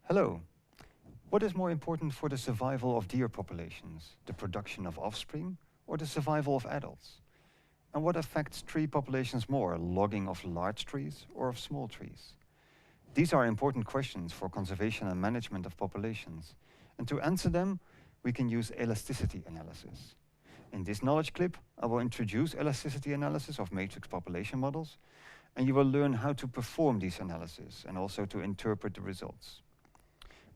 Hello. What is more important for the survival of deer populations, the production of offspring or the survival of adults? And what affects tree populations more, logging of large trees or of small trees? These are important questions for conservation and management of populations. And to answer them, we can use elasticity analysis. In this knowledge clip, I will introduce elasticity analysis of matrix population models, and you will learn how to perform these analyses and also to interpret the results.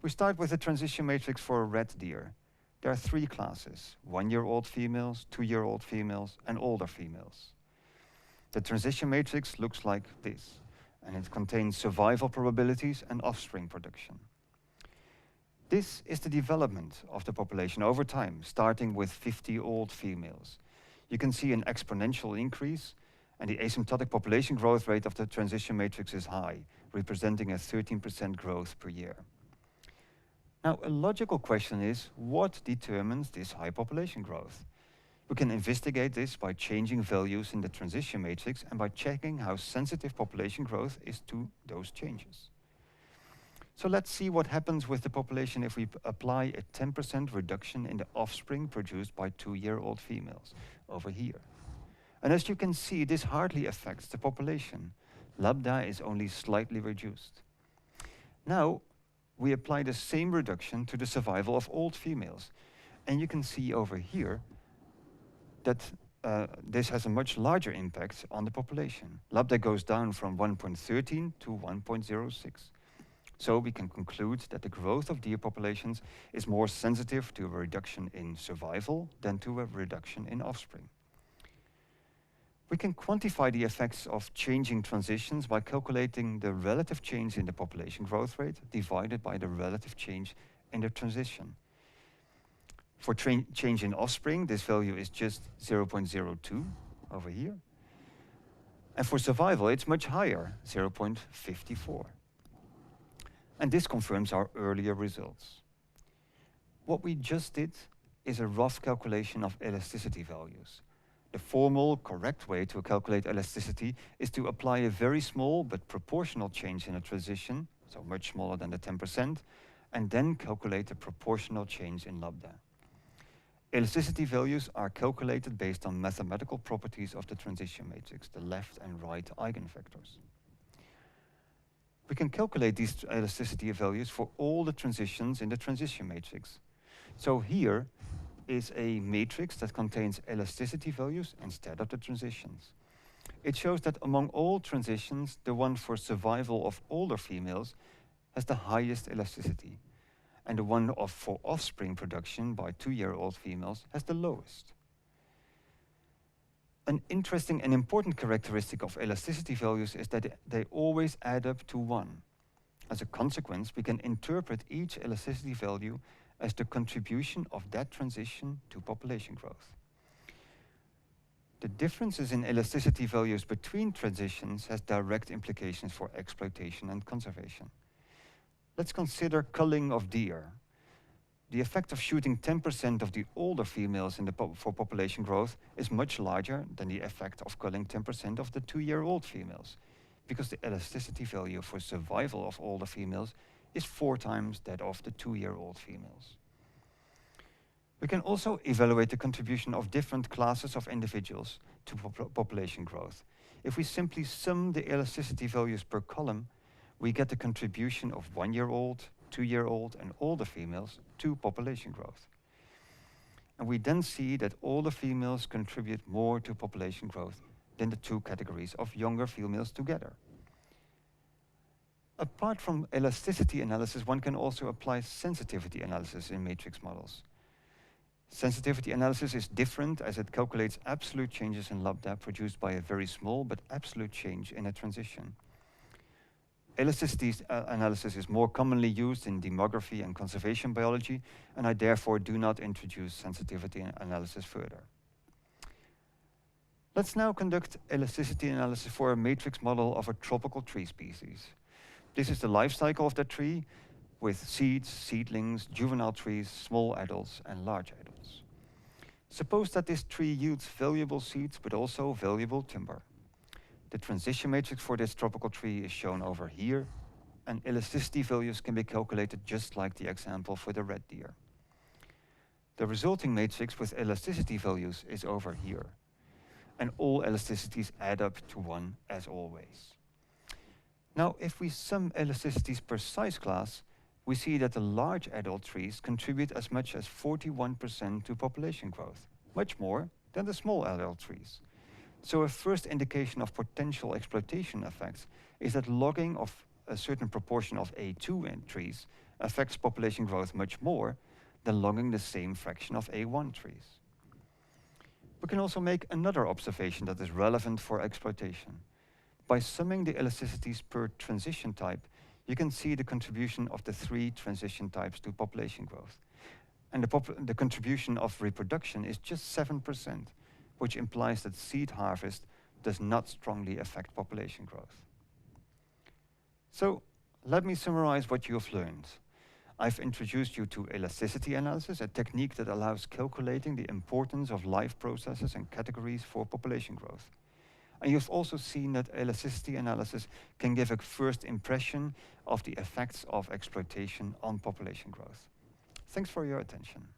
We start with a transition matrix for a red deer. There are three classes: 1-year-old females, 2-year-old females, and older females. The transition matrix looks like this, and it contains survival probabilities and offspring production. This is the development of the population over time, starting with 50 old females. You can see an exponential increase, and the asymptotic population growth rate of the transition matrix is high, representing a 13% growth per year. Now, a logical question is, what determines this high population growth? We can investigate this by changing values in the transition matrix and by checking how sensitive population growth is to those changes. So let's see what happens with the population if we apply a 10% reduction in the offspring produced by 2-year-old females over here. And as you can see, this hardly affects the population. Lambda is only slightly reduced. Now, we apply the same reduction to the survival of old females. And you can see over here that this has a much larger impact on the population. Lambda goes down from 1.13 to 1.06. So we can conclude that the growth of deer populations is more sensitive to a reduction in survival than to a reduction in offspring. We can quantify the effects of changing transitions by calculating the relative change in the population growth rate divided by the relative change in the transition. For change in offspring, this value is just 0.02 over here. And for survival, it's much higher, 0.54. And this confirms our earlier results. What we just did is a rough calculation of elasticity values. The formal, correct way to calculate elasticity is to apply a very small but proportional change in a transition, so much smaller than the 10%, and then calculate the proportional change in lambda. Elasticity values are calculated based on mathematical properties of the transition matrix, the left and right eigenvectors. We can calculate these elasticity values for all the transitions in the transition matrix. So here is a matrix that contains elasticity values instead of the transitions. It shows that among all transitions, the one for survival of older females has the highest elasticity, and the one for offspring production by 2-year-old females has the lowest. An interesting and important characteristic of elasticity values is that they always add up to 1. As a consequence, we can interpret each elasticity value as the contribution of that transition to population growth. The differences in elasticity values between transitions has direct implications for exploitation and conservation. Let's consider culling of deer. The effect of shooting 10% of the older females for population growth is much larger than the effect of culling 10% of the 2-year-old females, because the elasticity value for survival of older females is 4 times that of the 2-year-old females. We can also evaluate the contribution of different classes of individuals to population growth. If we simply sum the elasticity values per column, we get the contribution of 1-year-old, 2-year-old, and older females to population growth. And we then see that older females contribute more to population growth than the 2 categories of younger females together. Apart from elasticity analysis, one can also apply sensitivity analysis in matrix models. Sensitivity analysis is different as it calculates absolute changes in lambda produced by a very small but absolute change in a transition. Elasticity analysis is more commonly used in demography and conservation biology, and I therefore do not introduce sensitivity analysis further. Let's now conduct elasticity analysis for a matrix model of a tropical tree species. This is the life cycle of the tree, with seeds, seedlings, juvenile trees, small adults, and large adults. Suppose that this tree yields valuable seeds, but also valuable timber. The transition matrix for this tropical tree is shown over here and elasticity values can be calculated just like the example for the red deer. The resulting matrix with elasticity values is over here, and all elasticities add up to 1 as always. Now, if we sum elasticities per size class, we see that the large adult trees contribute as much as 41% to population growth, much more than the small adult trees. So a first indication of potential exploitation effects is that logging of a certain proportion of A2 in trees affects population growth much more than logging the same fraction of A1 trees. We can also make another observation that is relevant for exploitation. By summing the elasticities per transition type, you can see the contribution of the 3 transition types to population growth. And the contribution of reproduction is just 7%, which implies that seed harvest does not strongly affect population growth. So let me summarize what you have learned. I've introduced you to elasticity analysis, a technique that allows calculating the importance of life processes and categories for population growth. And you've also seen that elasticity analysis can give a first impression of the effects of exploitation on population growth. Thanks for your attention.